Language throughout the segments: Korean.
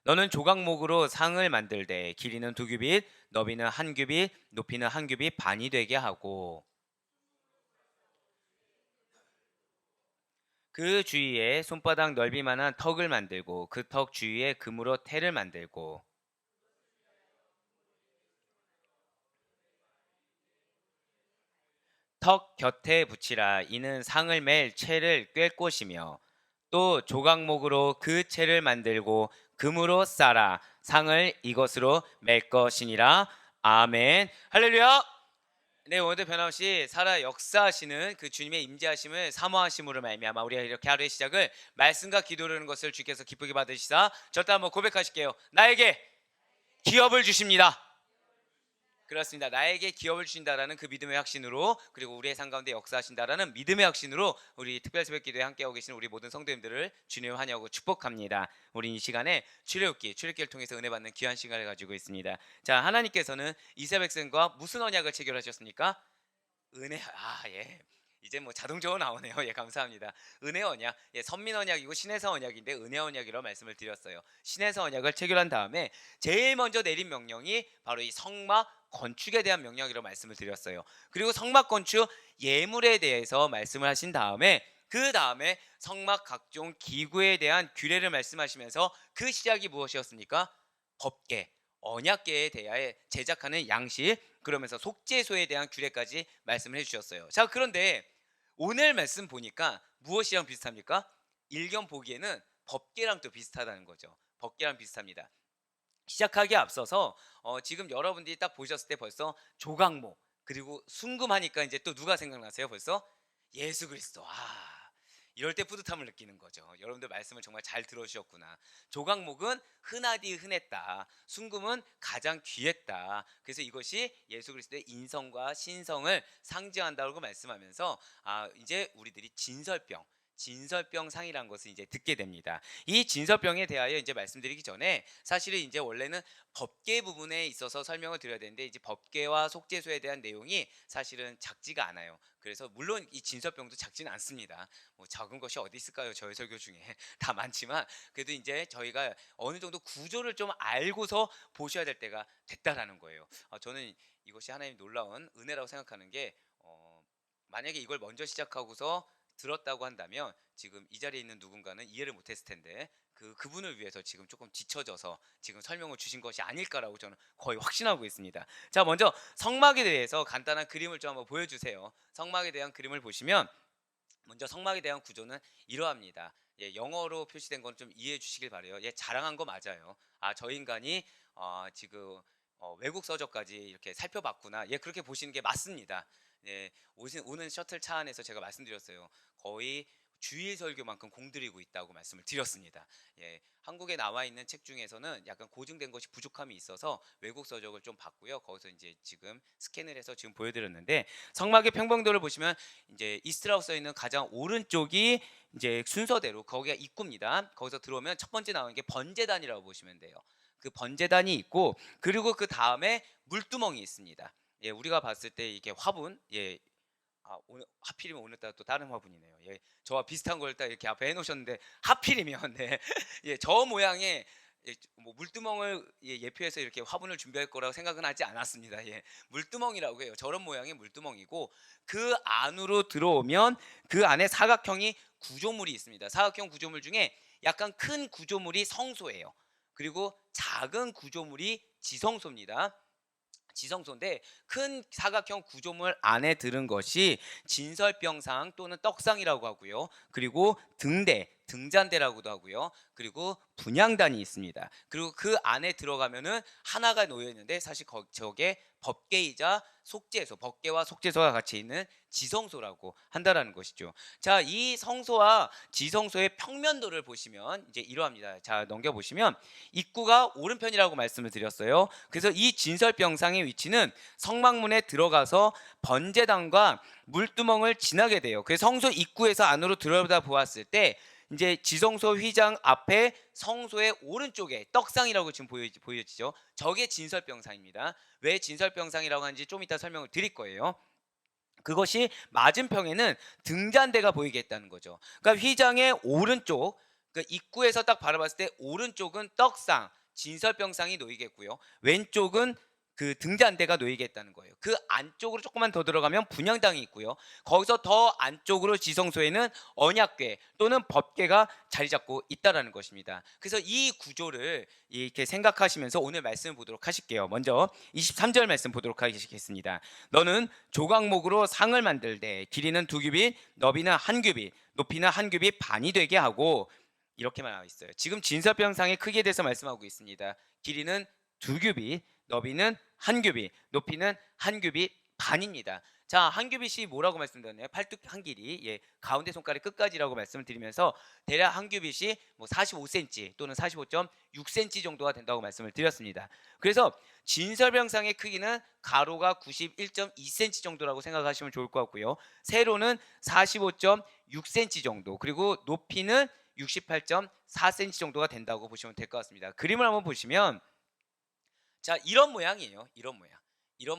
너는 조각목으로 상을 만들되 길이는 2규빗, 너비는 1규빗, 높이는 1규빗 반이 되게 하고 그 주위에 손바닥 넓이만한 턱을 만들고 그 턱 주위에 금으로 태를 만들고 턱 곁에 붙이라. 이는 상을 맬 채를 꿰 것이며 또 조각목으로 그 채를 만들고 금으로 싸라. 상을 이것으로 맬 것이니라. 아멘. 할렐루야. 네, 오늘도 변함없이 살아 역사하시는 그 주님의 임재하심을 사모하심으로 말미암아 우리가 이렇게 하루의 시작을 말씀과 기도로 하는 것을 주께서 기쁘게 받으시사 저 때 한번 고백하실게요. 나에게 기업을 주십니다. 그렇습니다. 나에게 기업을 주신다라는 그 믿음의 확신으로, 그리고 우리의 삶 가운데 역사하신다라는 믿음의 확신으로 우리 특별 새벽 기도에 함께하고 계시는 우리 모든 성도님들을 주님 환영하고 축복합니다. 우리 이 시간에 출애굽기를 통해서 은혜 받는 귀한 시간을 가지고 있습니다. 자, 하나님께서는 이스라엘 백성과 무슨 언약을 체결하셨습니까? 은혜. 예. 이제 뭐 자동적으로 나오네요. 예, 감사합니다. 은혜 언약, 예, 선민 언약이고 신해서 언약인데 은혜 언약이라고 말씀을 드렸어요. 신해서 언약을 체결한 다음에 제일 먼저 내린 명령이 바로 이 성막 건축에 대한 명령이라고 말씀을 드렸어요. 그리고 성막 건축 예물에 대해서 말씀을 하신 다음에 그 다음에 성막 각종 기구에 대한 규례를 말씀하시면서 그 시작이 무엇이었습니까? 법계, 언약계에 대하여 제작하는 양식, 그러면서 속죄소에 대한 규례까지 말씀을 해주셨어요. 자, 그런데 오늘 말씀 보니까 무엇이랑 비슷합니까? 일견 보기에는 법계랑 또 비슷하다는 거죠. 법계랑 비슷합니다. 시작하기에 앞서서 지금 여러분들이 딱 보셨을 때 벌써 조각모, 그리고 순금하니까 이제 또 누가 생각나세요? 벌써 예수 그리스도. 이럴 때 뿌듯함을 느끼는 거죠. 여러분들 말씀을 정말 잘 들어주셨구나. 조각목은 흔하디 흔했다. 순금은 가장 귀했다. 그래서 이것이 예수 그리스도의 인성과 신성을 상징한다고 말씀하면서 이제 우리들이 진설병 상이라는 것을 이제 듣게 됩니다. 이 진설병에 대하여 이제 말씀드리기 전에 사실은 이제 원래는 법계 부분에 있어서 설명을 드려야 되는데 이제 법계와 속죄소에 대한 내용이 사실은 작지가 않아요. 그래서 물론 이 진설병도 작지는 않습니다. 뭐 작은 것이 어디 있을까요? 저희 설교 중에 다 많지만 그래도 이제 저희가 어느 정도 구조를 좀 알고서 보셔야 될 때가 됐다라는 거예요. 저는 이것이 하나님 놀라운 은혜라고 생각하는 게 만약에 이걸 먼저 시작하고서 들었다고 한다면 지금 이 자리에 있는 누군가는 이해를 못했을 텐데 그분을 위해서 지금 조금 뒤처져서 지금 설명을 주신 것이 아닐까라고 저는 거의 확신하고 있습니다. 자, 먼저 성막에 대해서 간단한 그림을 좀 한번 보여주세요. 성막에 대한 그림을 보시면 먼저 성막에 대한 구조는 이러합니다. 예, 영어로 표시된 건 좀 이해해 주시길 바래요. 예, 자랑한 거 맞아요. 저 인간이 지금 외국 서적까지 이렇게 살펴봤구나. 예, 그렇게 보시는 게 맞습니다. 예, 오는 셔틀 차 안에서 제가 말씀드렸어요. 거의 주일 설교만큼 공들이고 있다고 말씀을 드렸습니다. 예, 한국에 나와 있는 책 중에서는 약간 고증된 것이 부족함이 있어서 외국 서적을 좀 봤고요. 거기서 이제 지금 스캔을 해서 지금 보여드렸는데 성막의 평방도를 보시면 이제 이스트라고 써 있는 가장 오른쪽이 이제 순서대로 거기가 입구입니다. 거기서 들어오면 첫 번째 나오는 게 번제단이라고 보시면 돼요. 그 번제단이 있고 그리고 그 다음에 물두멍이 있습니다. 예, 우리가 봤을 때 이게 화분, 예, 오늘 하필이면 오늘따라 또 다른 화분이네요. 예, 저와 비슷한 걸 딱 이렇게 앞에 해놓으셨는데 하필이면 네, 예, 저 모양의 뭐 물두멍을 예표해서 이렇게 화분을 준비할 거라고 생각은 하지 않았습니다. 예, 물두멍이라고 해요. 저런 모양의 물두멍이고 그 안으로 들어오면 그 안에 사각형이 구조물이 있습니다. 사각형 구조물 중에 약간 큰 구조물이 성소예요. 그리고 작은 구조물이 지성소입니다. 지성소인데 큰 사각형 구조물 안에 들은 것이 진설병상 또는 떡상이라고 하고요. 그리고 등잔대라고도 하고요. 그리고 분향단이 있습니다. 그리고 그 안에 들어가면은 하나가 놓여 있는데 사실 저게 법계이자 속죄소, 법계와 속죄소가 같이 있는 지성소라고 한다라는 것이죠. 자, 이 성소와 지성소의 평면도를 보시면 이제 이러합니다. 자, 넘겨 보시면 입구가 오른편이라고 말씀을 드렸어요. 그래서 이 진설병상의 위치는 성막문에 들어가서 번제단과 물두멍을 지나게 돼요. 그래서 성소 입구에서 안으로 들어다 보았을 때 이제 지성소 휘장 앞에 성소의 오른쪽에 떡상이라고 지금 보여지죠. 저게 진설병상입니다. 왜 진설병상이라고 하는지 좀 이따 설명을 드릴 거예요. 그것이 맞은편에는 등잔대가 보이게 했다는 거죠. 그러니까 휘장의 오른쪽 그 입구에서 딱 바라봤을 때 오른쪽은 떡상, 진설병상이 놓이겠고요. 왼쪽은 그 등잔대가 놓이겠다는 거예요. 그 안쪽으로 조금만 더 들어가면 분향당이 있고요. 거기서 더 안쪽으로 지성소에는 언약궤 또는 법궤가 자리 잡고 있다라는 것입니다. 그래서 이 구조를 이렇게 생각하시면서 오늘 말씀을 보도록 하실게요. 먼저 23절 말씀 보도록 하겠습니다. 너는 조각목으로 상을 만들되 길이는 2규빗, 너비는 1규빗, 높이는 1규빗 반이 되게 하고, 이렇게만 나와 있어요. 지금 진설병상의 크기에 대해서 말씀하고 있습니다. 길이는 2규빗, 너비는 1규빗, 높이는 1규빗 반입니다. 자, 1규빗이 뭐라고 말씀드렸나요? 팔뚝 한 길이, 예, 가운데 손가락 끝까지라고 말씀을 드리면서 대략 1규빗이 뭐 45cm 또는 45.6cm 정도가 된다고 말씀을 드렸습니다. 그래서 진설병상의 크기는 가로가 91.2cm 정도라고 생각하시면 좋을 것 같고요. 세로는 45.6cm 정도, 그리고 높이는 68.4cm 정도가 된다고 보시면 될 것 같습니다. 그림을 한번 보시면, 자, 이런 모양이에요. 이런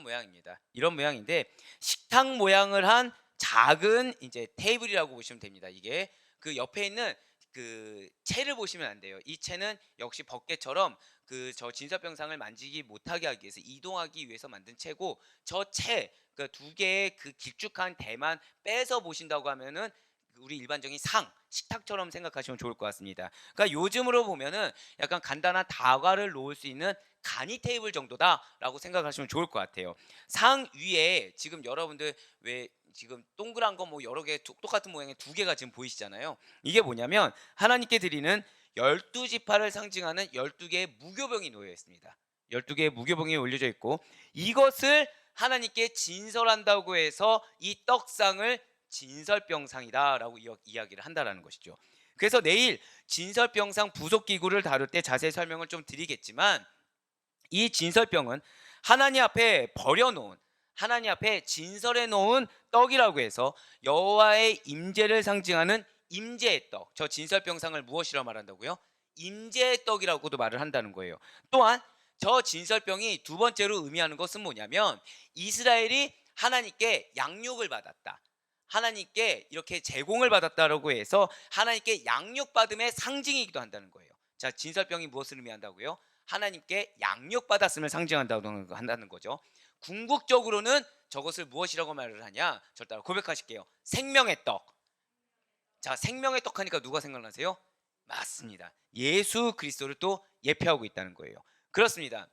모양입니다. 이런 모양인데 식탁 모양을 한 작은 이제 테이블이라고 보시면 됩니다. 이게 그 옆에 있는 그 채를 보시면 안 돼요. 이 채는 역시 법궤처럼 그 저 진설병상을 만지기 못하게 하기 위해서, 이동하기 위해서 만든 채고, 저 채 그 두 개의 그 길쭉한 대만 빼서 보신다고 하면은 우리 일반적인 상, 식탁처럼 생각하시면 좋을 것 같습니다. 그러니까 요즘으로 보면은 약간 간단한 다과를 놓을 수 있는 간이 테이블 정도다라고 생각하시면 좋을 것 같아요. 상 위에 지금 여러분들 왜 지금 동그란 거 뭐 여러 개 똑같은 모양의 두 개가 지금 보이시잖아요. 이게 뭐냐면 하나님께 드리는 12지파를 상징하는 12개의 무교병이 놓여 있습니다. 12개의 무교병이 올려져 있고, 이것을 하나님께 진설한다고 해서 이 떡상을 진설병상이다라고 이야기를 한다라는 것이죠. 그래서 내일 진설병상 부속기구를 다룰 때 자세히 설명을 좀 드리겠지만, 이 진설병은 하나님 앞에 버려놓은, 하나님 앞에 진설해 놓은 떡이라고 해서 여호와의 임재를 상징하는 임재의 떡, 저 진설병상을 무엇이라 말한다고요? 임재의 떡이라고도 말을 한다는 거예요. 또한 저 진설병이 두 번째로 의미하는 것은 뭐냐면, 이스라엘이 하나님께 양육을 받았다, 하나님께 이렇게 제공을 받았다라고 해서 하나님께 양육받음의 상징이기도 한다는 거예요. 자, 진설병이 무엇을 의미한다고요? 하나님께 양육받았음을 상징한다고 한다는 거죠. 궁극적으로는 저것을 무엇이라고 말을 하냐? 저 따라 고백하실게요. 생명의 떡. 자, 생명의 떡 하니까 누가 생각나세요? 맞습니다. 예수 그리스도를 또 예표하고 있다는 거예요. 그렇습니다.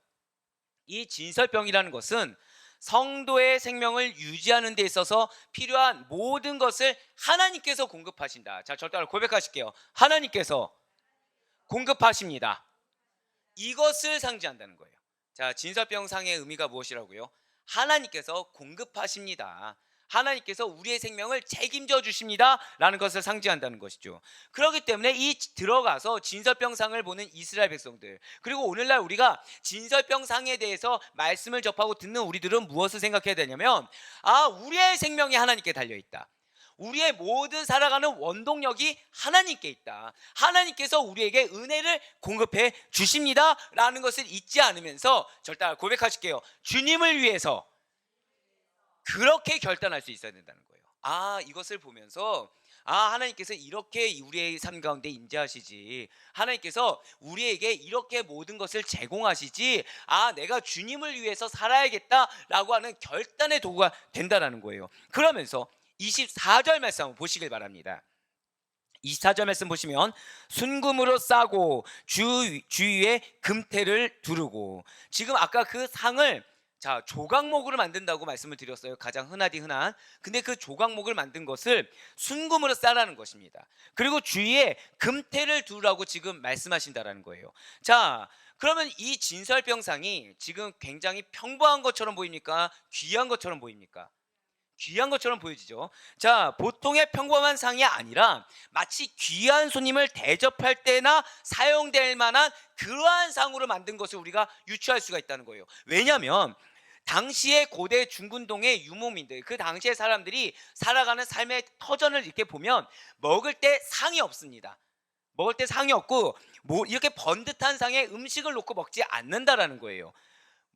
이 진설병이라는 것은 성도의 생명을 유지하는 데 있어서 필요한 모든 것을 하나님께서 공급하신다. 자, 저 따라 고백하실게요. 하나님께서 공급하십니다. 이것을 상징한다는 거예요. 자, 진설병상의 의미가 무엇이라고요? 하나님께서 공급하십니다. 하나님께서 우리의 생명을 책임져 주십니다 라는 것을 상징한다는 것이죠. 그렇기 때문에 이 들어가서 진설병상을 보는 이스라엘 백성들, 그리고 오늘날 우리가 진설병상에 대해서 말씀을 접하고 듣는 우리들은 무엇을 생각해야 되냐면, 아, 우리의 생명이 하나님께 달려있다, 우리의 모든 살아가는 원동력이 하나님께 있다, 하나님께서 우리에게 은혜를 공급해 주십니다 라는 것을 잊지 않으면서 절대 고백하실게요. 주님을 위해서 그렇게 결단할 수 있어야 된다는 거예요. 아, 이것을 보면서, 아, 하나님께서 이렇게 우리의 삶 가운데 임재하시지, 하나님께서 우리에게 이렇게 모든 것을 제공하시지, 아, 내가 주님을 위해서 살아야겠다라고 하는 결단의 도구가 된다는 거예요. 그러면서 24절 말씀 한번 보시길 바랍니다. 24절 말씀 보시면, 순금으로 싸고 주위에 금태를 두르고, 지금 아까 그 상을, 자, 조각목으로 만든다고 말씀을 드렸어요. 가장 흔하디 흔한. 근데 그 조각목을 만든 것을 순금으로 싸라는 것입니다. 그리고 주위에 금태를 두라고 지금 말씀하신다라는 거예요. 자, 그러면 이 진설병상이 지금 굉장히 평범한 것처럼 보입니까? 귀한 것처럼 보입니까? 귀한 것처럼 보여지죠. 자, 보통의 평범한 상이 아니라 마치 귀한 손님을 대접할 때나 사용될 만한 그러한 상으로 만든 것을 우리가 유추할 수가 있다는 거예요. 왜냐하면 당시의 고대 중근동의 유목민들, 그 당시의 사람들이 살아가는 삶의 터전을 이렇게 보면 먹을 때 상이 없습니다. 먹을 때 상이 없고, 뭐 이렇게 번듯한 상에 음식을 놓고 먹지 않는다라는 거예요.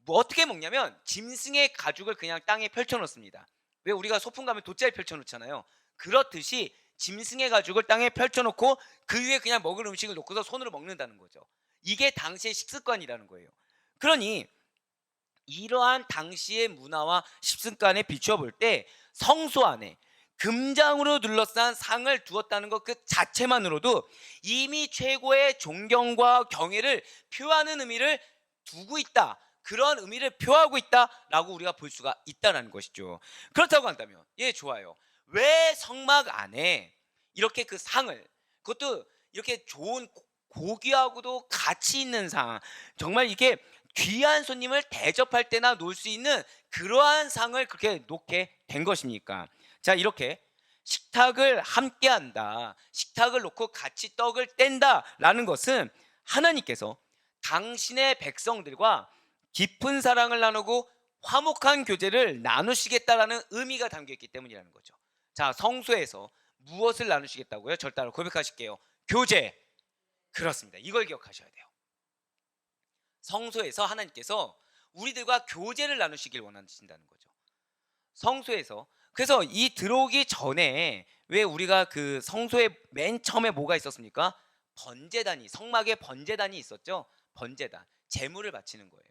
뭐 어떻게 먹냐면 짐승의 가죽을 그냥 땅에 펼쳐 놓습니다. 왜 우리가 소풍 가면 돗자리 펼쳐 놓잖아요. 그렇듯이 짐승의 가죽을 땅에 펼쳐놓고 그 위에 그냥 먹을 음식을 놓고서 손으로 먹는다는 거죠. 이게 당시의 식습관이라는 거예요. 그러니 이러한 당시의 문화와 식습관에 비추어 볼 때 성소 안에 금장으로 둘러싼 상을 두었다는 것 그 자체만으로도 이미 최고의 존경과 경애를 표하는 의미를 두고 있다. 그런 의미를 표하고 있다라고 우리가 볼 수가 있다는 것이죠. 그렇다고 한다면 좋아요. 왜 성막 안에 이렇게 그 상을, 그것도 이렇게 좋은 고귀하고도 가치 있는 상, 정말 이게 귀한 손님을 대접할 때나 놓을 수 있는 그러한 상을 그렇게 놓게 된 것입니까? 자, 이렇게 식탁을 함께 한다, 식탁을 놓고 같이 떡을 뗀다라는 것은 하나님께서 당신의 백성들과 깊은 사랑을 나누고 화목한 교제를 나누시겠다라는 의미가 담겨 있기 때문이라는 거죠. 자, 성소에서 무엇을 나누시겠다고요? 절 따라 고백하실게요. 교제. 그렇습니다. 이걸 기억하셔야 돼요. 성소에서 하나님께서 우리들과 교제를 나누시길 원하신다는 거죠. 성소에서. 그래서 이 들어오기 전에 왜 우리가 그 성소에 맨 처음에 뭐가 있었습니까? 번제단이, 성막에 번제단이 있었죠. 번제단, 제물을 바치는 거예요.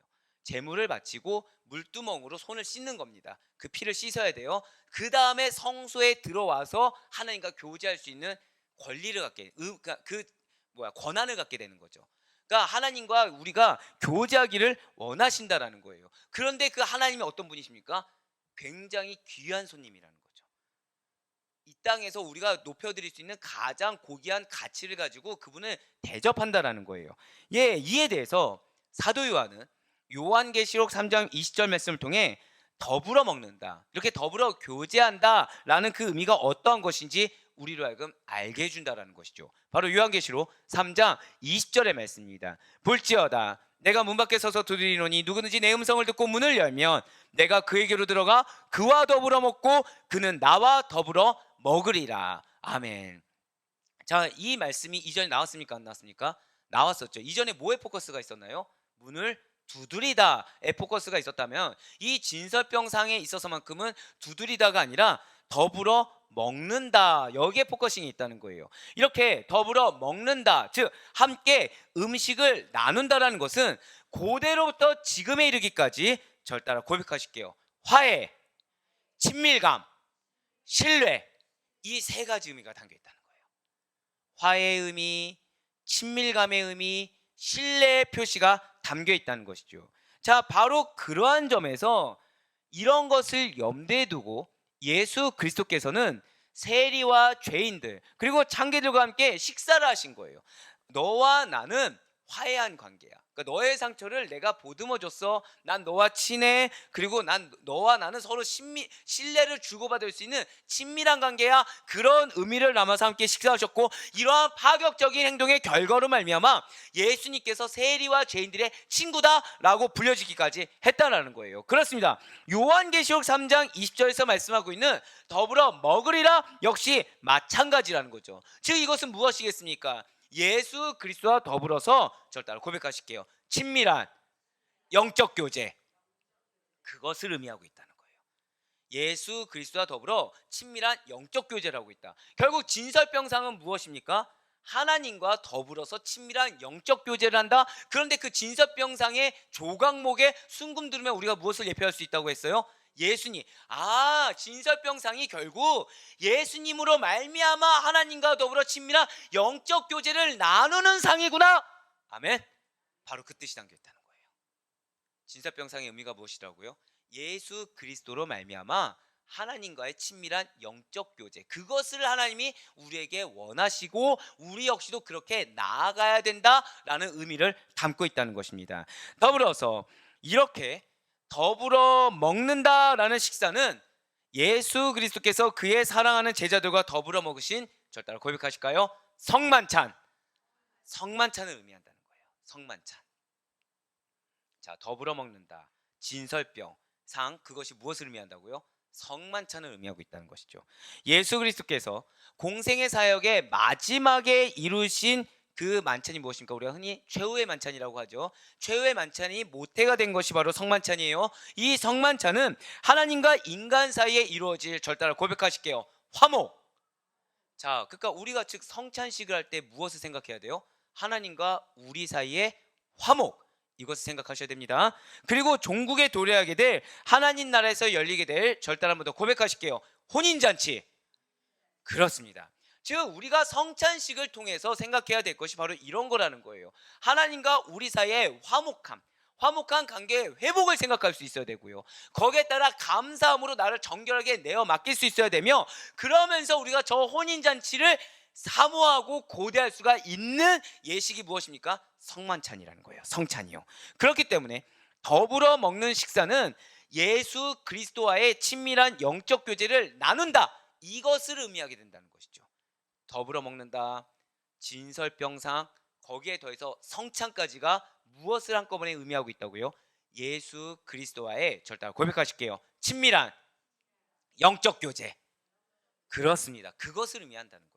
제물을 바치고 물두멍으로 손을 씻는 겁니다. 그 피를 씻어야 돼요. 그 다음에 성소에 들어와서 하나님과 교제할 수 있는 권리를 갖게, 권한을 갖게 되는 거죠. 그러니까 하나님과 우리가 교제하기를 원하신다라는 거예요. 그런데 그 하나님이 어떤 분이십니까? 굉장히 귀한 손님이라는 거죠. 이 땅에서 우리가 높여드릴 수 있는 가장 고귀한 가치를 가지고 그분을 대접한다라는 거예요. 이에 대해서 사도 요한은 요한계시록 3장 20절 말씀을 통해 더불어 먹는다, 이렇게 더불어 교제한다라는 그 의미가 어떠한 것인지 우리로 하여금 알게 해준다라는 것이죠. 바로 요한계시록 3장 20절의 말씀입니다. 볼지어다 내가 문 밖에 서서 두드리노니 누구든지 내 음성을 듣고 문을 열면 내가 그에게로 들어가 그와 더불어 먹고 그는 나와 더불어 먹으리라. 아멘. 자, 이 말씀이 이전에 나왔습니까? 안 나왔습니까? 나왔었죠. 이전에 뭐에 포커스가 있었나요? 문을 두드리다에 포커스가 있었다면 이 진설병상에 있어서만큼은 두드리다가 아니라 더불어 먹는다, 여기에 포커싱이 있다는 거예요. 이렇게 더불어 먹는다, 즉 함께 음식을 나눈다라는 것은 고대로부터 지금에 이르기까지 절 따라 고백하실게요. 화해, 친밀감, 신뢰, 이 세 가지 의미가 담겨 있다는 거예요. 화해의 의미, 친밀감의 의미, 신뢰의 표시가 담겨 있다는 것이죠. 자, 바로 그러한 점에서 이런 것을 염두에 두고 예수 그리스도께서는 세리와 죄인들 그리고 창기들과 함께 식사를 하신 거예요. 너와 나는 화해한 관계야. 그러니까 너의 상처를 내가 보듬어 줬어. 난 너와 친해. 그리고 너와 나는 서로 신뢰를 주고받을 수 있는 친밀한 관계야. 그런 의미를 담아서 함께 식사하셨고, 이러한 파격적인 행동의 결과로 말미암아 예수님께서 세리와 죄인들의 친구다라고 불려지기까지 했다라는 거예요. 그렇습니다. 요한계시록 3장 20절에서 말씀하고 있는 더불어 먹으리라 역시 마찬가지라는 거죠. 즉 이것은 무엇이겠습니까? 예수 그리스도와 더불어서 절 따라 고백하실게요. 친밀한 영적 교제, 그것을 의미하고 있다는 거예요. 예수 그리스도와 더불어 친밀한 영적 교제를 하고 있다. 결국 진설병상은 무엇입니까? 하나님과 더불어서 친밀한 영적 교제를 한다. 그런데 그 진설병상의 조각목에 순금 두르면 우리가 무엇을 예표할 수 있다고 했어요? 예수님. 진설병상이 결국 예수님으로 말미암아 하나님과 더불어 친밀한 영적 교제를 나누는 상이구나. 아멘. 바로 그 뜻이 담겨 있다는 거예요. 진설병상의 의미가 무엇이라고요? 예수 그리스도로 말미암아 하나님과의 친밀한 영적 교제, 그것을 하나님이 우리에게 원하시고 우리 역시도 그렇게 나아가야 된다라는 의미를 담고 있다는 것입니다. 더불어서 이렇게 더불어 먹는다라는 식사는 예수 그리스도께서 그의 사랑하는 제자들과 더불어 먹으신, 절 따라 고백하실까요? 성만찬. 성만찬을 의미한다는 거예요. 성만찬. 자, 더불어 먹는다, 진설병, 상, 그것이 무엇을 의미한다고요? 성만찬을 의미하고 있다는 것이죠. 예수 그리스도께서 공생의 사역의 마지막에 이루신 그 만찬이 무엇입니까? 우리가 흔히 최후의 만찬이라고 하죠. 최후의 만찬이 모태가 된 것이 바로 성만찬이에요. 이 성만찬은 하나님과 인간 사이에 이루어질, 절 따라 고백하실게요, 화목, 자, 그러니까 우리가 즉 성찬식을 할 때 무엇을 생각해야 돼요? 하나님과 우리 사이의 화목, 이것을 생각하셔야 됩니다. 그리고 종국에 도래하게 될 하나님 나라에서 열리게 될, 절단 한번 더 고백하실게요. 혼인잔치. 그렇습니다. 즉 우리가 성찬식을 통해서 생각해야 될 것이 바로 이런 거라는 거예요. 하나님과 우리 사이의 화목함, 화목한 관계의 회복을 생각할 수 있어야 되고요. 거기에 따라 감사함으로 나를 정결하게 내어 맡길 수 있어야 되며, 그러면서 우리가 저 혼인잔치를 사모하고 고대할 수가 있는 예식이 무엇입니까? 성만찬이라는 거예요. 성찬이요. 그렇기 때문에 더불어 먹는 식사는 예수 그리스도와의 친밀한 영적 교제를 나눈다, 이것을 의미하게 된다는 것이죠. 더불어 먹는다, 진설병상, 거기에 더해서 성찬까지가 무엇을 한꺼번에 의미하고 있다고요? 예수 그리스도와의, 절대 고백하실게요, 친밀한 영적 교제. 그렇습니다. 그것을 의미한다는 거예요.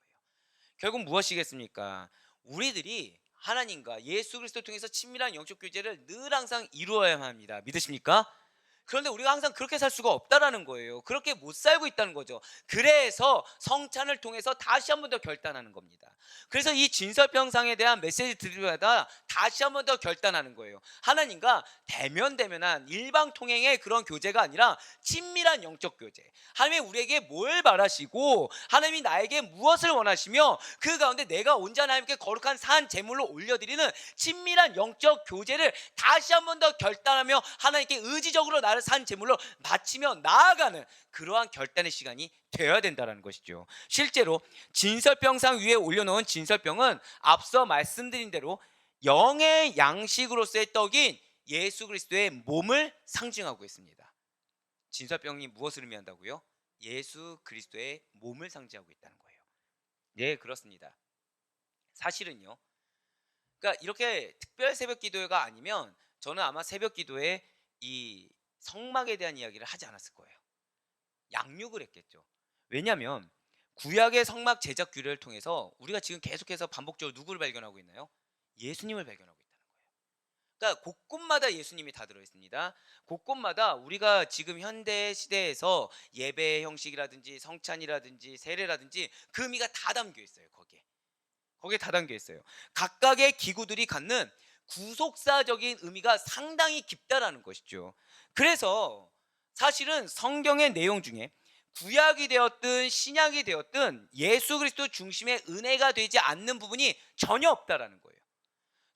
결국 무엇이겠습니까? 우리들이 하나님과 예수 그리스도를 통해서 친밀한 영적 교제를 늘 항상 이루어야만 합니다. 믿으십니까? 그런데 우리가 항상 그렇게 살 수가 없다라는 거예요. 그렇게 못 살고 있다는 거죠. 그래서 성찬을 통해서 다시 한 번 더 결단하는 겁니다. 그래서 이 진설병상에 대한 메시지 드리마다 다시 한 번 더 결단하는 거예요. 하나님과 대면대면한 일방통행의 그런 교제가 아니라 친밀한 영적 교제. 하나님이 우리에게 뭘 바라시고 하나님이 나에게 무엇을 원하시며 그 가운데 내가 온전히 하나님께 거룩한 산 제물로 올려드리는 친밀한 영적 교제를 다시 한 번 더 결단하며 하나님께 의지적으로 나를 산 제물로 바치며 나아가는 그러한 결단의 시간이 되어야 된다는 것이죠. 실제로 진설병상 위에 올려놓은 진설병은 앞서 말씀드린 대로 영의 양식으로서의 떡인 예수 그리스도의 몸을 상징하고 있습니다. 진설병이 무엇을 의미한다고요? 예수 그리스도의 몸을 상징하고 있다는 거예요. 네, 그렇습니다. 사실은요, 그러니까 이렇게 특별 새벽 기도회가 아니면 저는 아마 새벽 기도에 이 성막에 대한 이야기를 하지 않았을 거예요. 양육을 했겠죠. 왜냐하면 구약의 성막 제작 규례를 통해서 우리가 지금 계속해서 반복적으로 누구를 발견하고 있나요? 예수님을 발견하고 있다는 거예요. 그러니까 곳곳마다 예수님이 다 들어있습니다. 곳곳마다 우리가 지금 현대 시대에서 예배 형식이라든지 성찬이라든지 세례라든지 그 의미가 다 담겨 있어요. 거기에 다 담겨 있어요. 각각의 기구들이 갖는 구속사적인 의미가 상당히 깊다라는 것이죠. 그래서 사실은 성경의 내용 중에 구약이 되었든 신약이 되었든 예수 그리스도 중심의 은혜가 되지 않는 부분이 전혀 없다라는 거예요.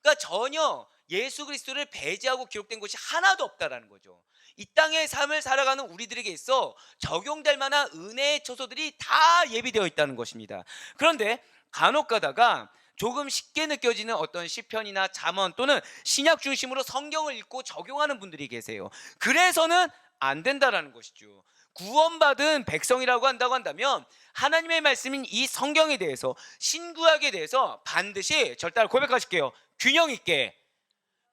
그러니까 전혀 예수 그리스도를 배제하고 기록된 것이 하나도 없다라는 거죠. 이 땅의 삶을 살아가는 우리들에게 있어 적용될 만한 은혜의 초소들이 다 예비되어 있다는 것입니다. 그런데 간혹 가다가 조금 쉽게 느껴지는 어떤 시편이나 잠언 또는 신약 중심으로 성경을 읽고 적용하는 분들이 계세요. 그래서는 안 된다라는 것이죠. 구원받은 백성이라고 한다면 하나님의 말씀인 이 성경에 대해서, 신구약에 대해서 반드시 절대 고백하실게요. 균형 있게.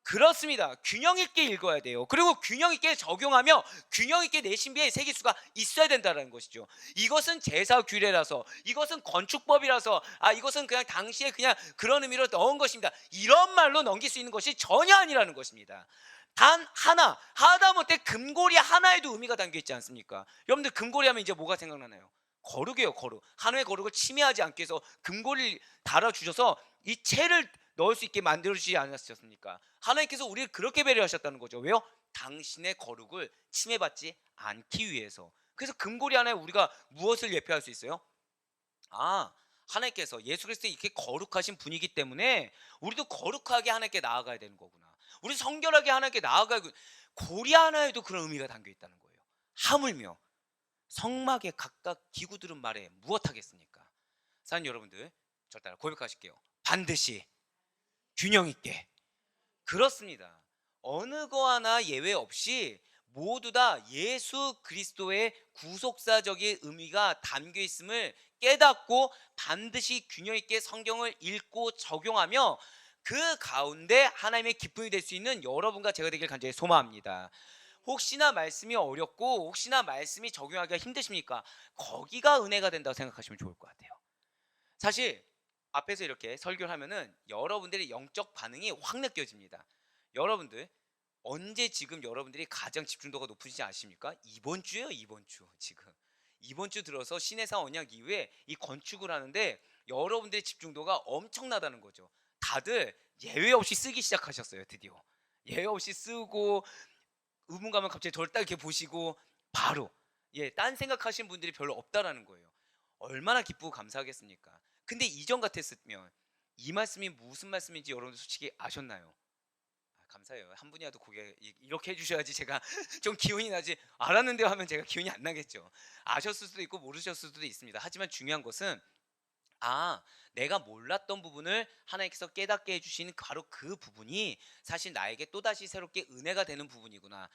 그렇습니다. 균형 있게 읽어야 돼요. 그리고 균형 있게 적용하며 균형 있게 내 신비에 새길 수가 있어야 된다는 것이죠. 이것은 제사 규례라서, 이것은 건축법이라서, 이것은 그냥 당시에 그냥 그런 의미로 넣은 것입니다, 이런 말로 넘길 수 있는 것이 전혀 아니라는 것입니다. 단 하나, 하다못해 금고리 하나에도 의미가 담겨 있지 않습니까? 여러분들 금고리 하면 이제 뭐가 생각나나요? 거룩이에요. 거룩. 하나의 거룩을 침해하지 않기 위해서 금고리를 달아주셔서 이 채를 넣을 수 있게 만들어주지 않았습니까? 하나님께서 우리를 그렇게 배려하셨다는 거죠. 왜요? 당신의 거룩을 침해받지 않기 위해서. 그래서 금고리 하나에 우리가 무엇을 예표할 수 있어요? 하나님께서 예수 그리스도 이렇게 거룩하신 분이기 때문에 우리도 거룩하게 하나님께 나아가야 되는 거구나. 우리 성결하게 하나님께 나아가야, 고리 하나에도 그런 의미가 담겨 있다는 거예요. 하물며 성막의 각각 기구들은 말해 무엇하겠습니까? 사는 여러분들, 저 따라 고백하실게요. 반드시 균형 있게. 그렇습니다. 어느 거 하나 예외 없이 모두 다 예수 그리스도의 구속사적인 의미가 담겨 있음을 깨닫고 반드시 균형 있게 성경을 읽고 적용하며 그 가운데 하나님의 기쁨이 될 수 있는 여러분과 제가 되길 간절히 소망합니다. 혹시나 말씀이 어렵고 혹시나 말씀이 적용하기가 힘드십니까? 거기가 은혜가 된다고 생각하시면 좋을 것 같아요. 사실 앞에서 이렇게 설교를 하면은 여러분들의 영적 반응이 확 느껴집니다. 여러분들, 언제 지금 여러분들이 가장 집중도가 높으시지 않으십니까? 이번 주예요. 이번 주. 지금 이번 주 들어서 신해상 언약 이후에 이 건축을 하는데 여러분들의 집중도가 엄청나다는 거죠. 다들 예외 없이 쓰기 시작하셨어요. 드디어 예외 없이 쓰고 의문 가면 갑자기 저를 딱 이렇게 보시고 바로 딴 생각하시는 분들이 별로 없다라는 거예요. 얼마나 기쁘고 감사하겠습니까? 근데 이전 같았으면 이 말씀이 무슨 말씀인지 여러분들 솔직히 아셨나요? 감사해요. 한 분이라도 고개 이렇게 해주셔야지 제가 좀 기운이 나지. 알았는데 하면 제가 기운이 안 나겠죠. 아셨을 수도 있고 모르셨을 수도 있습니다. 하지만 중요한 것은 내가 몰랐던 부분을 하나님께서 깨닫게 해주시는 바로 그 부분이 사실 나에게 또다시 새롭게 은혜가 되는 부분이구나.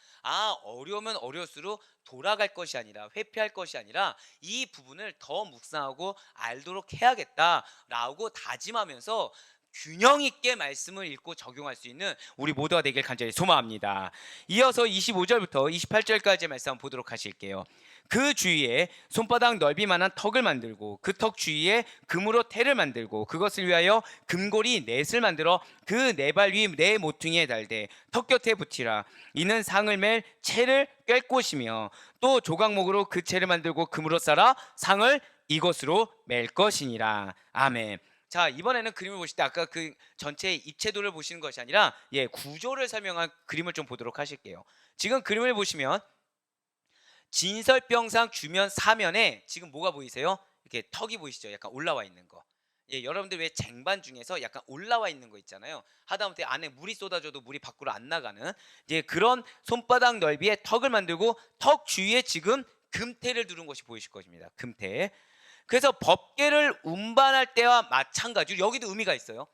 어려우면 어려울수록 돌아갈 것이 아니라 회피할 것이 아니라 이 부분을 더 묵상하고 알도록 해야겠다라고 다짐하면서 균형 있게 말씀을 읽고 적용할 수 있는 우리 모두가 되길 간절히 소망합니다. 이어서 25절부터 28절까지의 말씀 한번 보도록 하실게요. 그 주위에 손바닥 넓이만한 턱을 만들고 그 턱 주위에 금으로 태를 만들고 그것을 위하여 금고리 넷을 만들어 그 네 발 위 네 모퉁이에 달되 턱 곁에 붙이라. 이는 상을 맬 채를 꿰 곳이며 또 조각목으로 그 채를 만들고 금으로 쌓아 상을 이것으로 맬 것이니라. 아멘. 자, 이번에는 그림을 보실 때 아까 그 전체의 입체도를 보시는 것이 아니라 구조를 설명한 그림을 좀 보도록 하실게요. 지금 그림을 보시면 진설병상 주변 사면에 지금 뭐가 보이세요? 이렇게 턱이 보이시죠? 약간 올라와 있는 거. 여러분들 왜 쟁반 중에서 약간 올라와 있는 거 있잖아요. 하다못해 안에 물이 쏟아져도 물이 밖으로 안 나가는 그런 손바닥 넓이의 턱을 만들고 턱 주위에 지금 금태를 두른 것이 보이실 것입니다. 금태. 그래서 법궤를 운반할 때와 마찬가지로 여기도 의미가 있어요.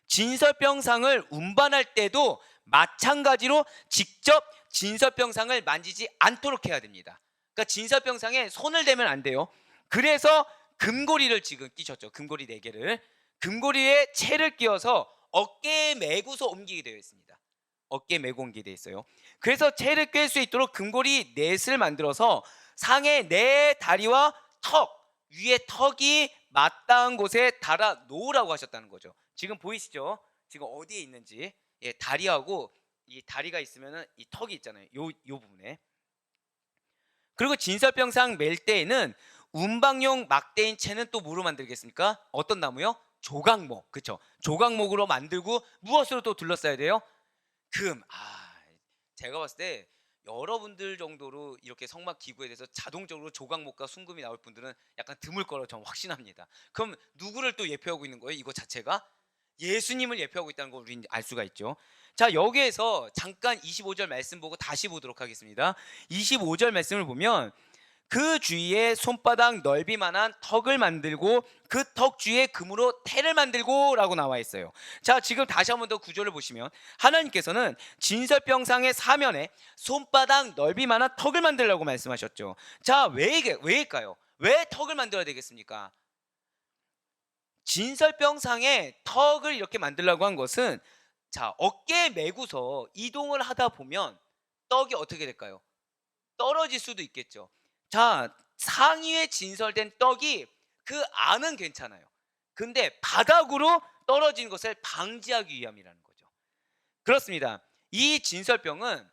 진설병상을 운반할 때도 마찬가지로 직접 진설병상을 만지지 않도록 해야 됩니다. 그러니까 진설병상에 손을 대면 안 돼요. 그래서 금고리를 지금 끼셨죠. 금고리 4개를. 금고리에 채를 끼워서 어깨에 메고서 옮기게 되어 있습니다. 어깨에 메고 옮기게 되어 있어요. 그래서 채를 꿰 수 있도록 금고리 넷을 만들어서 상의 네 다리와 턱 위에 턱이 맞닿은 곳에 달아 놓으라고 하셨다는 거죠. 지금 보이시죠? 지금 어디에 있는지. 다리하고 이 다리가 있으면은 이 턱이 있잖아요. 요 부분에. 그리고 진설병상 맬 때에는 운방용 막대인 채는 또 뭐로 만들겠습니까? 어떤 나무요? 조각목. 그렇죠? 조각목으로 만들고 무엇으로 또 둘러싸야 돼요? 금. 제가 봤을 때 여러분들 정도로 이렇게 성막 기구에 대해서 자동적으로 조각목과 순금이 나올 분들은 약간 드물 거라고 저는 확신합니다. 그럼 누구를 또 예표하고 있는 거예요? 이거 자체가? 예수님을 예표하고 있다는 걸 우리는 알 수가 있죠. 자, 여기에서 잠깐 25절 말씀 보고 다시 보도록 하겠습니다. 25절 말씀을 보면 그 주위에 손바닥 넓이만한 턱을 만들고 그 턱 주위에 금으로 태를 만들고 라고 나와 있어요. 자, 지금 다시 한번 더 구조를 보시면 하나님께서는 진설병상의 사면에 손바닥 넓이만한 턱을 만들라고 말씀하셨죠. 자, 왜일까요? 왜 턱을 만들어야 되겠습니까? 진설병상에 턱을 이렇게 만들라고 한 것은 어깨에 메고서 이동을 하다 보면 떡이 어떻게 될까요? 떨어질 수도 있겠죠. 자, 상위에 진설된 떡이 그 안은 괜찮아요. 근데 바닥으로 떨어지는 것을 방지하기 위함이라는 거죠. 그렇습니다. 이 진설병은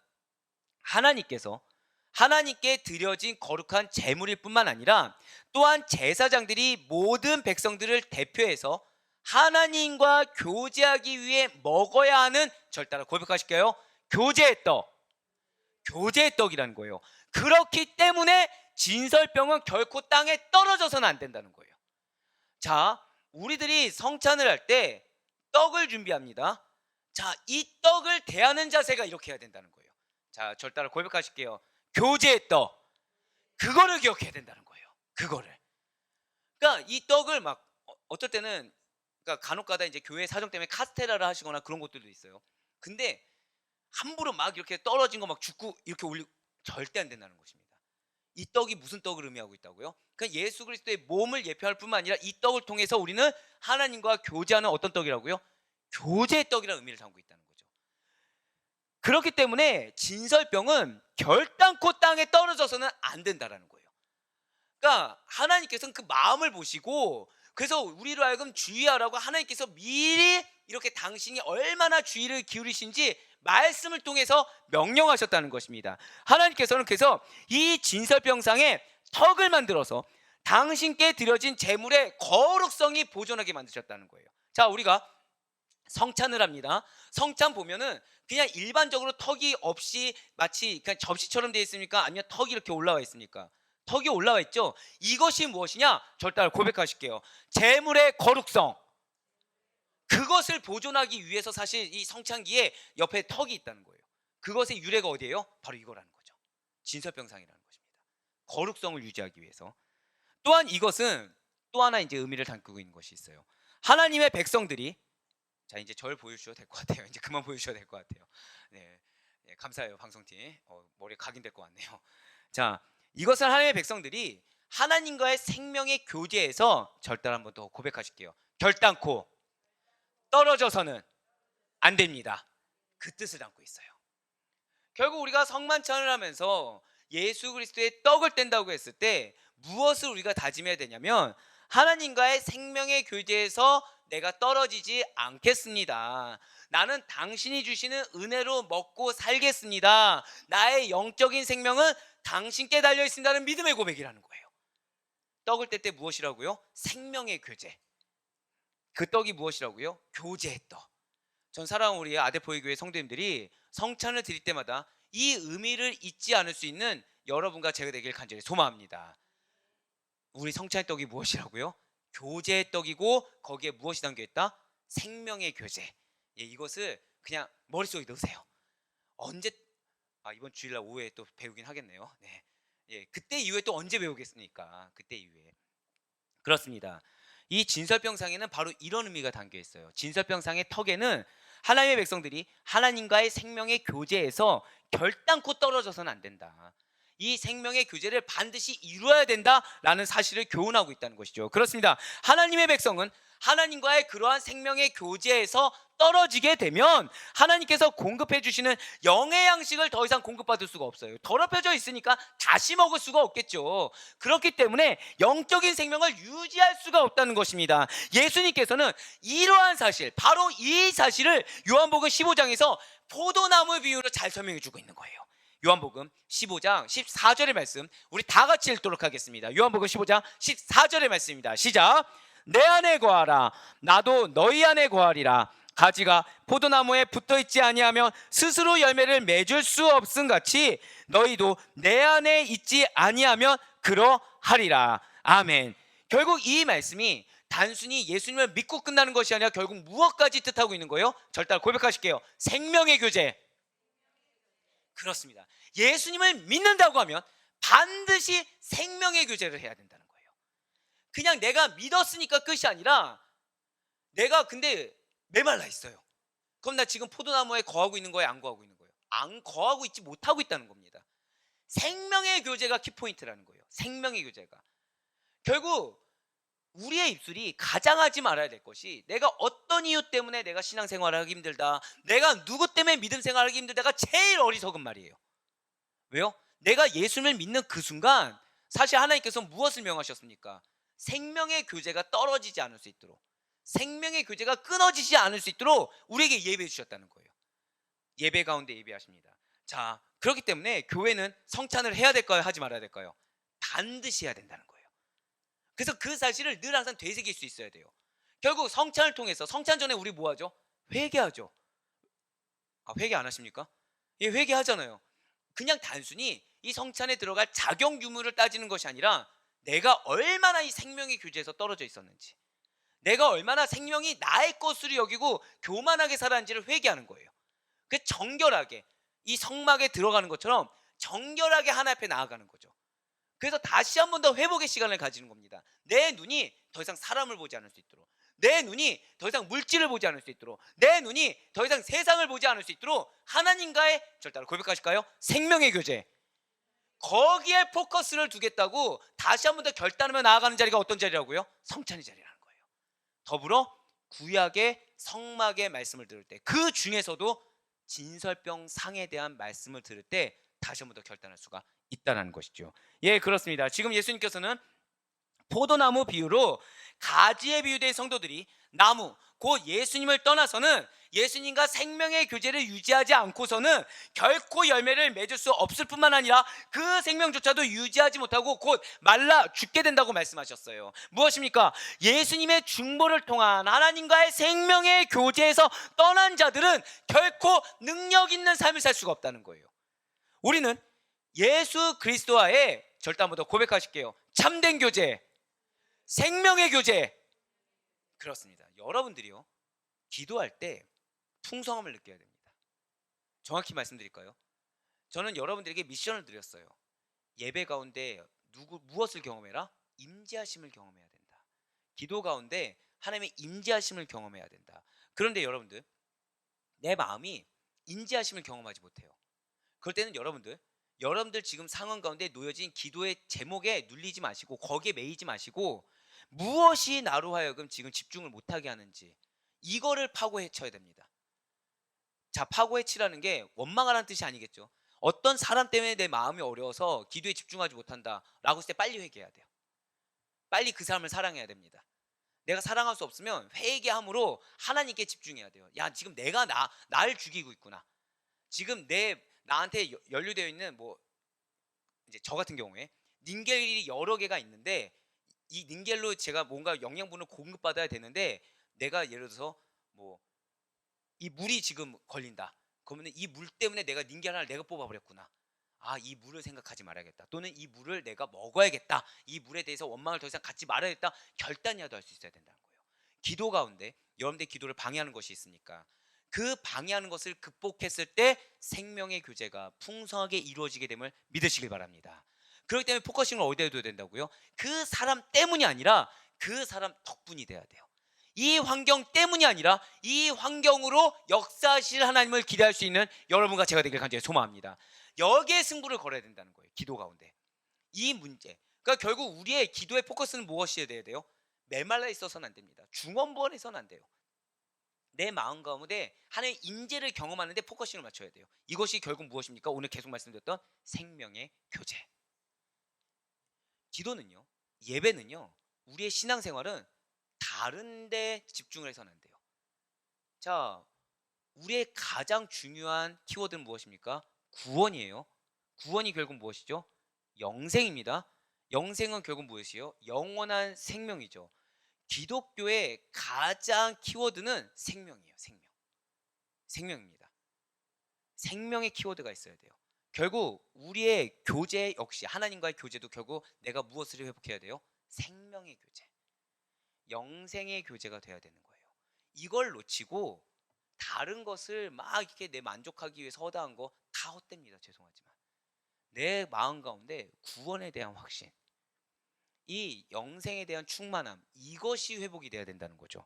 하나님께 드려진 거룩한 제물일 뿐만 아니라 또한 제사장들이 모든 백성들을 대표해서 하나님과 교제하기 위해 먹어야 하는, 절 따라 고백하실게요. 교제의 떡이라는 거예요. 그렇기 때문에 진설병은 결코 땅에 떨어져서는 안 된다는 거예요. 자, 우리들이 성찬을 할 때 떡을 준비합니다. 자, 이 떡을 대하는 자세가 이렇게 해야 된다는 거예요. 자, 절 따라 고백하실게요. 교제의 떡. 그거를 기억해야 된다는 거예요. 그거를. 그러니까 이 떡을 막 어떨 때는 그러니까 간혹가다 이제 교회 사정 때문에 카스테라를 하시거나 그런 것들도 있어요. 근데 함부로 막 이렇게 떨어진 거 막 줍고 이렇게 올리고 절대 안 된다는 것입니다. 이 떡이 무슨 떡을 의미하고 있다고요? 그러니까 예수 그리스도의 몸을 예표할 뿐만 아니라 이 떡을 통해서 우리는 하나님과 교제하는 어떤 떡이라고요? 교제의 떡이라는 의미를 담고 있다는 거죠. 그렇기 때문에 진설병은 결단코 땅에 떨어져서는 안 된다라는 거예요. 그러니까 하나님께서는 그 마음을 보시고 그래서 우리로 하여금 주의하라고 하나님께서 미리 이렇게 당신이 얼마나 주의를 기울이신지 말씀을 통해서 명령하셨다는 것입니다. 하나님께서는 그래서 이 진설병상에 턱을 만들어서 당신께 드려진 제물의 거룩성이 보존하게 만드셨다는 거예요. 자, 우리가 성찬을 합니다. 성찬 보면은 그냥 일반적으로 턱이 없이 마치 그냥 접시처럼 되어 있습니까? 아니면 턱이 이렇게 올라와 있습니까? 턱이 올라와 있죠. 이것이 무엇이냐? 저를 따라 고백하실게요. 제물의 거룩성. 그것을 보존하기 위해서 사실 이 성찬기에 옆에 턱이 있다는 거예요. 그것의 유래가 어디예요? 바로 이거라는 거죠. 진설병상이라는 것입니다. 거룩성을 유지하기 위해서. 또한 이것은 또 하나 이제 의미를 담고 있는 것이 있어요. 하나님의 백성들이, 자, 이제 절 보여주셔도 될 것 같아요. 이제 그만 보여주셔도 될 것 같아요. 네, 네, 감사해요 방송팀. 머리에 각인될 것 같네요. 자, 이것은 하나님의 백성들이 하나님과의 생명의 교제에서 절단 한번 더 고백하실게요. 결단코 떨어져서는 안 됩니다. 그 뜻을 담고 있어요. 결국 우리가 성만찬을 하면서 예수 그리스도의 떡을 뗀다고 했을 때 무엇을 우리가 다짐해야 되냐면, 하나님과의 생명의 교제에서 내가 떨어지지 않겠습니다. 나는 당신이 주시는 은혜로 먹고 살겠습니다. 나의 영적인 생명은 당신께 달려 있습니다는 믿음의 고백이라는 거예요. 떡을 뗄 때 무엇이라고요? 생명의 교제. 그 떡이 무엇이라고요? 교제의 떡. 전 사랑하는 우리 아데포이교회 성도님들이 성찬을 드릴 때마다 이 의미를 잊지 않을 수 있는 여러분과 제가 되길 간절히 소망합니다. 우리 성찬의 떡이 무엇이라고요? 교제의 떡이고 거기에 무엇이 담겨있다? 생명의 교제. 예, 이것을 그냥 머릿속에 넣으세요. 언제, 이번 주일날 오후에 또 배우긴 하겠네요. 네. 예, 그때 이후에 또 언제 배우겠습니까? 그때 이후에. 그렇습니다. 이 진설병상에는 바로 이런 의미가 담겨 있어요. 진설병상의 턱에는 하나님의 백성들이 하나님과의 생명의 교제에서 결단코 떨어져서는 안 된다. 이 생명의 교제를 반드시 이루어야 된다라는 사실을 교훈하고 있다는 것이죠. 그렇습니다. 하나님의 백성은 하나님과의 그러한 생명의 교제에서 떨어지게 되면 하나님께서 공급해 주시는 영의 양식을 더 이상 공급받을 수가 없어요. 더럽혀져 있으니까 다시 먹을 수가 없겠죠. 그렇기 때문에 영적인 생명을 유지할 수가 없다는 것입니다. 예수님께서는 이러한 사실, 바로 이 사실을 요한복음 15장에서 포도나무 비유로 잘 설명해 주고 있는 거예요. 요한복음 15장 14절의 말씀 우리 다 같이 읽도록 하겠습니다. 요한복음 15장 14절의 말씀입니다. 시작. 내 안에 거하라 나도 너희 안에 거하리라. 가지가 포도나무에 붙어있지 아니하면 스스로 열매를 맺을 수 없음 같이 너희도 내 안에 있지 아니하면 그러하리라. 아멘. 결국 이 말씀이 단순히 예수님을 믿고 끝나는 것이 아니라 결국 무엇까지 뜻하고 있는 거예요? 절대 고백하실게요. 생명의 교제. 그렇습니다. 예수님을 믿는다고 하면 반드시 생명의 교제를 해야 된다는 거예요. 그냥 내가 믿었으니까 끝이 아니라 내가 근데 메말라 있어요. 그럼 나 지금 포도나무에 거하고 있는 거예요? 안 거하고 있는 거예요? 안 거하고 있지 못하고 있다는 겁니다. 생명의 교제가 키포인트라는 거예요. 생명의 교제가. 결국 우리의 입술이 가장 하지 말아야 될 것이 내가 어떤 이유 때문에 내가 신앙생활을 하기 힘들다, 내가 누구 때문에 믿음 생활을 하기 힘들다가 제일 어리석은 말이에요. 왜요? 내가 예수님을 믿는 그 순간 사실 하나님께서 무엇을 명하셨습니까? 생명의 교제가 떨어지지 않을 수 있도록, 생명의 교제가 끊어지지 않을 수 있도록 우리에게 예배해 주셨다는 거예요. 예배 가운데 예배하십니다. 자, 그렇기 때문에 교회는 성찬을 해야 될까요? 하지 말아야 될까요? 반드시 해야 된다는 거예요. 그래서 그 사실을 늘 항상 되새길 수 있어야 돼요. 결국 성찬을 통해서, 성찬 전에 우리 뭐 하죠? 회개하죠. 회개 안 하십니까? 예, 회개하잖아요. 그냥 단순히 이 성찬에 들어갈 자격 유무를 따지는 것이 아니라 내가 얼마나 이 생명의 교제에서 떨어져 있었는지, 내가 얼마나 생명이 나의 것으로 여기고 교만하게 살았는지를 회개하는 거예요. 그 정결하게 이 성막에 들어가는 것처럼 정결하게 하나님 앞에 나아가는 거죠. 그래서 다시 한 번 더 회복의 시간을 가지는 겁니다. 내 눈이 더 이상 사람을 보지 않을 수 있도록, 내 눈이 더 이상 물질을 보지 않을 수 있도록, 내 눈이 더 이상 세상을 보지 않을 수 있도록 하나님과의, 절대로 고백하실까요? 생명의 교제, 거기에 포커스를 두겠다고 다시 한 번 더 결단하며 나아가는 자리가 어떤 자리라고요? 성찬의 자리라는 거예요. 더불어 구약의 성막의 말씀을 들을 때, 그 중에서도 진설병 상에 대한 말씀을 들을 때 다시 한 번 더 결단할 수가 있다는 것이죠. 예, 그렇습니다. 지금 예수님께서는 포도나무 비유로 가지에 비유된 성도들이 나무 곧 예수님을 떠나서는 예수님과 생명의 교제를 유지하지 않고서는 결코 열매를 맺을 수 없을 뿐만 아니라 그 생명조차도 유지하지 못하고 곧 말라 죽게 된다고 말씀하셨어요. 무엇입니까? 예수님의 중보를 통한 하나님과의 생명의 교제에서 떠난 자들은 결코 능력 있는 삶을 살 수가 없다는 거예요. 우리는 예수 그리스도와의, 절대 한번 더 고백하실게요, 참된 교제, 생명의 교제. 그렇습니다. 여러분들이요, 기도할 때 풍성함을 느껴야 됩니다. 정확히 말씀드릴까요? 저는 여러분들에게 미션을 드렸어요. 예배 가운데 무엇을 경험해라? 임재하심을 경험해야 된다. 기도 가운데 하나님의 임재하심을 경험해야 된다. 그런데 여러분들, 내 마음이 임재하심을 경험하지 못해요. 그럴 때는 여러분들 지금 상황 가운데 놓여진 기도의 제목에 눌리지 마시고, 거기에 매이지 마시고, 무엇이 나로 하여금 지금 집중을 못하게 하는지 이거를 파고헤쳐야 됩니다. 자, 파고헤치라는 게 원망하라는 뜻이 아니겠죠. 어떤 사람 때문에 내 마음이 어려워서 기도에 집중하지 못한다 라고 했을 때 빨리 회개해야 돼요. 빨리 그 사람을 사랑해야 됩니다. 내가 사랑할 수 없으면 회개함으로 하나님께 집중해야 돼요. 야, 지금 내가 나를 죽이고 있구나. 지금 나한테 연루되어 있는, 이제 저 같은 경우에 닌겔이 여러 개가 있는데, 이 닌겔로 제가 뭔가 영양분을 공급받아야 되는데, 내가 예를 들어서 이 물이 지금 걸린다. 그러면 이 물 때문에 내가 닌겔 하나를 내가 뽑아버렸구나. 아, 이 물을 생각하지 말아야겠다. 또는 이 물을 내가 먹어야겠다. 이 물에 대해서 원망을 더 이상 갖지 말아야겠다. 결단이라도 할 수 있어야 된다는 거예요. 기도 가운데 여러분들의 기도를 방해하는 것이 있으니까 그 방해하는 것을 극복했을 때 생명의 교제가 풍성하게 이루어지게 됨을 믿으시길 바랍니다. 그렇기 때문에 포커싱을 어디에 둬야 된다고요? 그 사람 때문이 아니라 그 사람 덕분이 돼야 돼요. 이 환경 때문이 아니라 이 환경으로 역사하실 하나님을 기대할 수 있는 여러분과 제가 되길 간절히 소망합니다. 여기에 승부를 걸어야 된다는 거예요. 기도 가운데 이 문제, 그러니까 결국 우리의 기도의 포커스는 무엇이어야 돼요? 메말라 있어서는 안 됩니다. 중원부원해서는 안 돼요. 내 마음 가운데 하나님의 임재를 경험하는데 포커싱을 맞춰야 돼요. 이것이 결국 무엇입니까? 오늘 계속 말씀드렸던 생명의 교제. 기도는요, 예배는요, 우리의 신앙생활은 다른 데 집중을 해서는 안 돼요. 자, 우리의 가장 중요한 키워드는 무엇입니까? 구원이에요. 구원이 결국 무엇이죠? 영생입니다. 영생은 결국 무엇이에요? 영원한 생명이죠. 기독교의 가장 키워드는 생명이에요. 생명입니다. 생명의 키워드가 있어야 돼요. 결국 우리의 교제 역시, 하나님과의 교제도 결국 내가 무엇을 회복해야 돼요? 생명의 교제, 영생의 교제가 돼야 되는 거예요. 이걸 놓치고 다른 것을 막 이렇게 내 만족하기 위해서 허다한 거 다 헛됩니다. 죄송하지만 내 마음 가운데 구원에 대한 확신, 이 영생에 대한 충만함, 이것이 회복이 돼야 된다는 거죠.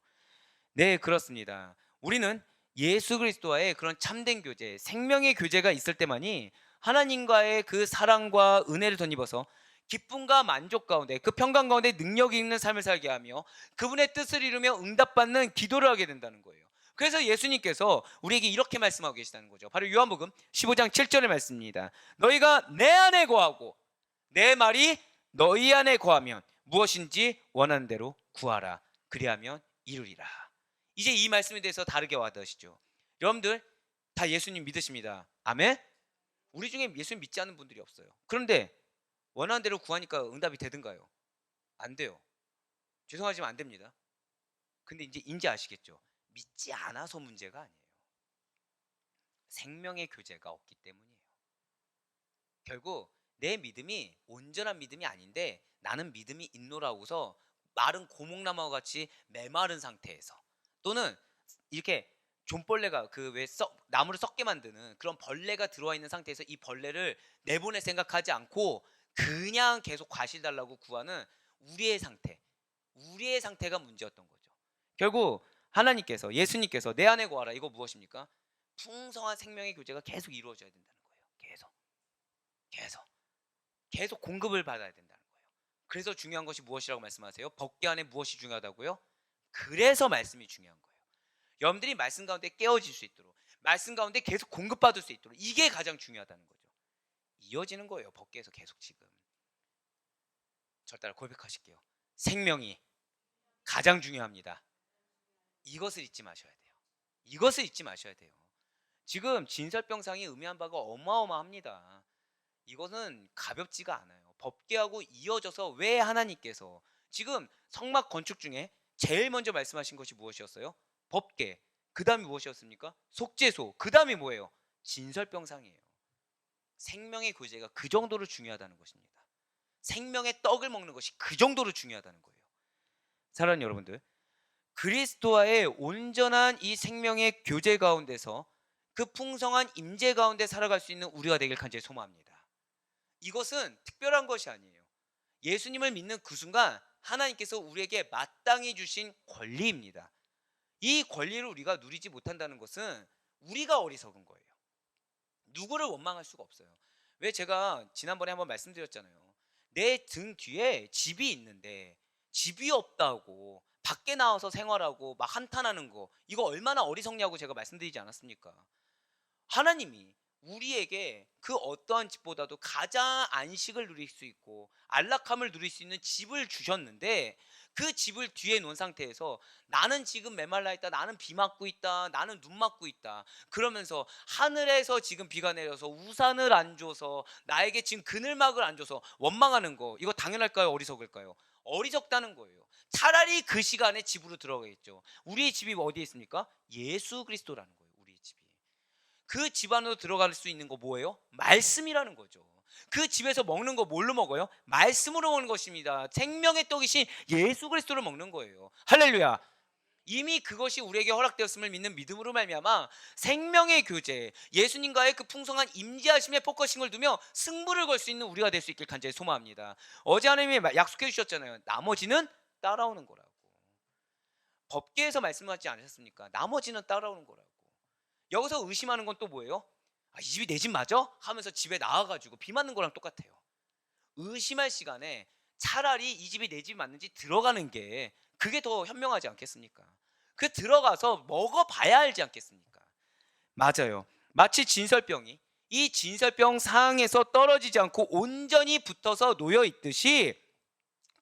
네, 그렇습니다. 우리는 예수 그리스도와의 그런 참된 교제, 생명의 교제가 있을 때만이 하나님과의 그 사랑과 은혜를 덧입어서 기쁨과 만족 가운데, 그 평강 가운데 능력이 있는 삶을 살게 하며 그분의 뜻을 이루며 응답받는 기도를 하게 된다는 거예요. 그래서 예수님께서 우리에게 이렇게 말씀하고 계시다는 거죠. 바로 요한복음 15장 7절의 말씀입니다. 너희가 내 안에 거하고 내 말이 너희 안에 거하면 무엇인지 원하는 대로 구하라. 그리하면 이루리라. 이제 이 말씀에 대해서 다르게 와닿으시죠? 여러분들 다 예수님 믿으십니다. 아멘? 우리 중에 예수님 믿지 않는 분들이 없어요. 그런데 원하는 대로 구하니까 응답이 되든가요? 안 돼요. 죄송하지만 안 됩니다. 근데 이제 아시겠죠? 믿지 않아서 문제가 아니에요. 생명의 교제가 없기 때문이에요. 결국 내 믿음이 온전한 믿음이 아닌데 나는 믿음이 있노라고서 마른 고목나무와 같이 메마른 상태에서, 또는 이렇게 존벌레가 나무를 썩게 만드는 그런 벌레가 들어와 있는 상태에서 이 벌레를 내보낼 생각하지 않고 그냥 계속 과실 달라고 구하는 우리의 상태가 문제였던 거죠. 결국 하나님께서, 예수님께서 내 안에 거하라, 이거 무엇입니까? 풍성한 생명의 교제가 계속 이루어져야 된다는 거예요. 계속 공급을 받아야 된다는 거예요. 그래서 중요한 것이 무엇이라고 말씀하세요? 법궤 안에 무엇이 중요하다고요? 그래서 말씀이 중요한 거예요. 여러분들이 말씀 가운데 깨어질 수 있도록, 말씀 가운데 계속 공급받을 수 있도록, 이게 가장 중요하다는 거죠. 이어지는 거예요. 법궤에서 계속 지금. 저 따라 고백하실게요. 생명이 가장 중요합니다. 이것을 잊지 마셔야 돼요. 이것을 잊지 마셔야 돼요. 지금 진설병상이 의미한 바가 어마어마합니다. 이것은 가볍지가 않아요. 법계하고 이어져서 왜 하나님께서 지금 성막 건축 중에 제일 먼저 말씀하신 것이 무엇이었어요? 법계. 그 다음이 무엇이었습니까? 속죄소. 그 다음이 뭐예요? 진설병상이에요. 생명의 교제가 그 정도로 중요하다는 것입니다. 생명의 떡을 먹는 것이 그 정도로 중요하다는 거예요. 사랑하는 여러분들, 그리스도와의 온전한 이 생명의 교제 가운데서 그 풍성한 임재 가운데 살아갈 수 있는 우리가 되길 간절히 소망합니다. 이것은 특별한 것이 아니에요. 예수님을 믿는 그 순간 하나님께서 우리에게 마땅히 주신 권리입니다. 이 권리를 우리가 누리지 못한다는 것은 우리가 어리석은 거예요. 누구를 원망할 수가 없어요. 왜 제가 지난번에 한번 말씀드렸잖아요. 내 등 뒤에 집이 있는데 집이 없다고 밖에 나와서 생활하고 막 한탄하는 거, 이거 얼마나 어리석냐고 제가 말씀드리지 않았습니까? 하나님이 우리에게 그 어떠한 집보다도 가장 안식을 누릴 수 있고 안락함을 누릴 수 있는 집을 주셨는데, 그 집을 뒤에 놓은 상태에서 나는 지금 메말라 있다, 나는 비 맞고 있다, 나는 눈 맞고 있다, 그러면서 하늘에서 지금 비가 내려서 우산을 안 줘서 나에게 지금 그늘막을 안 줘서 원망하는 거, 이거 당연할까요? 어리석을까요? 어리석다는 거예요. 차라리 그 시간에 집으로 들어가겠죠. 우리의 집이 어디에 있습니까? 예수 그리스도라는 거예요. 우리의 집이. 그 집 안으로 들어갈 수 있는 거 뭐예요? 말씀이라는 거죠. 그 집에서 먹는 거 뭘로 먹어요? 말씀으로 먹는 것입니다. 생명의 떡이신 예수 그리스도를 먹는 거예요. 할렐루야. 이미 그것이 우리에게 허락되었음을 믿는 믿음으로 말미암아 생명의 교제, 예수님과의 그 풍성한 임재하심에 포커싱을 두며 승부를 걸 수 있는 우리가 될 수 있길 간절히 소망합니다. 어제 하나님이 약속해 주셨잖아요. 나머지는 따라오는 거라고. 법계에서 말씀하지 않으셨습니까? 나머지는 따라오는 거라고. 여기서 의심하는 건 또 뭐예요? 이 집이 내 집 맞아? 하면서 집에 나와가지고 비 맞는 거랑 똑같아요. 의심할 시간에 차라리 이 집이 내 집 맞는지 들어가는 게, 그게 더 현명하지 않겠습니까? 그 들어가서 먹어봐야 알지 않겠습니까? 맞아요. 마치 진설병이 이 진설병 상에서 떨어지지 않고 온전히 붙어서 놓여 있듯이,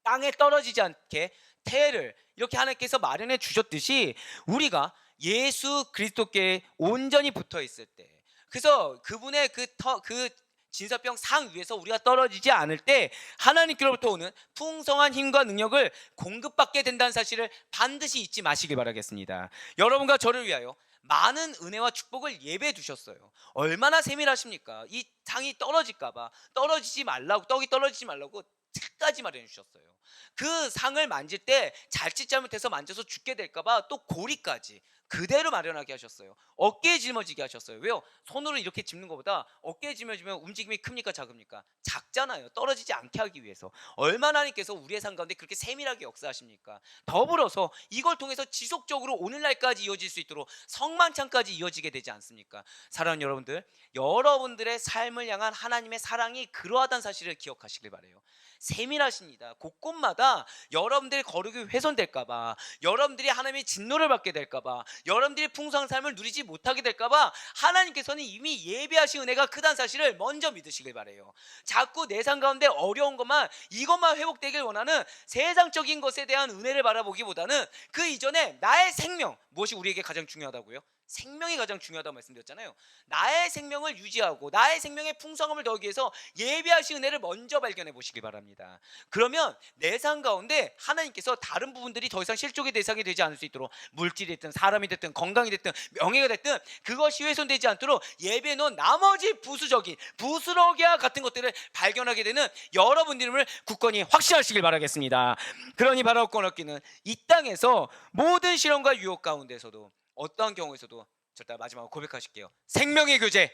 땅에 떨어지지 않게 태를 이렇게 하나님께서 마련해 주셨듯이, 우리가 예수 그리스도께 온전히 붙어 있을 때, 그래서 그분의 그 진설병 상 위에서 우리가 떨어지지 않을 때 하나님께로부터 오는 풍성한 힘과 능력을 공급받게 된다는 사실을 반드시 잊지 마시길 바라겠습니다. 여러분과 저를 위하여 많은 은혜와 축복을 예배해 두셨어요. 얼마나 세밀하십니까? 이 상이 떨어질까봐, 떨어지지 말라고, 떡이 떨어지지 말라고 끝까지 마련해 주셨어요. 그 상을 만질 때 자칫 잘못해서 만져서 죽게 될까봐 또 고리까지 그대로 마련하게 하셨어요. 어깨에 짊어지게 하셨어요. 왜요? 손으로 이렇게 짚는 것보다 어깨에 짊어지면 움직임이 큽니까 작습니까? 작잖아요. 떨어지지 않게 하기 위해서. 얼마나 하나님께서 우리의 삶 가운데 그렇게 세밀하게 역사하십니까? 더불어서 이걸 통해서 지속적으로 오늘날까지 이어질 수 있도록 성만찬까지 이어지게 되지 않습니까? 사랑하는 여러분들, 여러분들의 삶을 향한 하나님의 사랑이 그러하다는 사실을 기억하시길 바라요. 세밀하십니다. 곳곳마다 여러분들의 거룩이 훼손될까봐, 여러분들이 하나님의 진노를 받게 될까봐, 여러분들이 풍성한 삶을 누리지 못하게 될까봐 하나님께서는 이미 예비하신 은혜가 크다는 사실을 먼저 믿으시길 바라요. 자꾸 내 삶 가운데 어려운 것만, 이것만 회복되길 원하는 세상적인 것에 대한 은혜를 바라보기보다는 그 이전에 나의 생명, 무엇이 우리에게 가장 중요하다고요? 생명이 가장 중요하다고 말씀드렸잖아요. 나의 생명을 유지하고 나의 생명의 풍성함을 더하기 위해서 예비하신 은혜를 먼저 발견해 보시기 바랍니다. 그러면 내 삶 가운데 하나님께서 다른 부분들이 더 이상 실족의 대상이 되지 않을 수 있도록, 물질이 됐든 사람이 됐든 건강이 됐든 명예가 됐든 그것이 훼손되지 않도록 예배해 놓은 나머지 부수적인 부스러기와 같은 것들을 발견하게 되는 여러분들을 굳건히 확신하시길 바라겠습니다. 그러니 바라옵고 얻기는 이 땅에서 모든 시련과 유혹 가운데서도, 어떠한 경우에서도 절대 마지막으로 고백하실게요. 생명의 교제,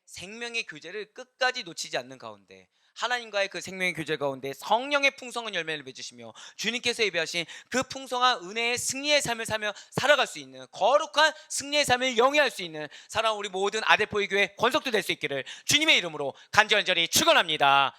생명의 교제를 끝까지 놓치지 않는 가운데, 하나님과의 그 생명의 교제 가운데 성령의 풍성한 열매를 맺으시며 주님께서 예비하신 그 풍성한 은혜의 승리의 삶을 살며 살아갈 수 있는, 거룩한 승리의 삶을 영위할 수 있는 사랑하는 우리 모든 아데포이 교회 권속도 될 수 있기를 주님의 이름으로 간절히 축원합니다.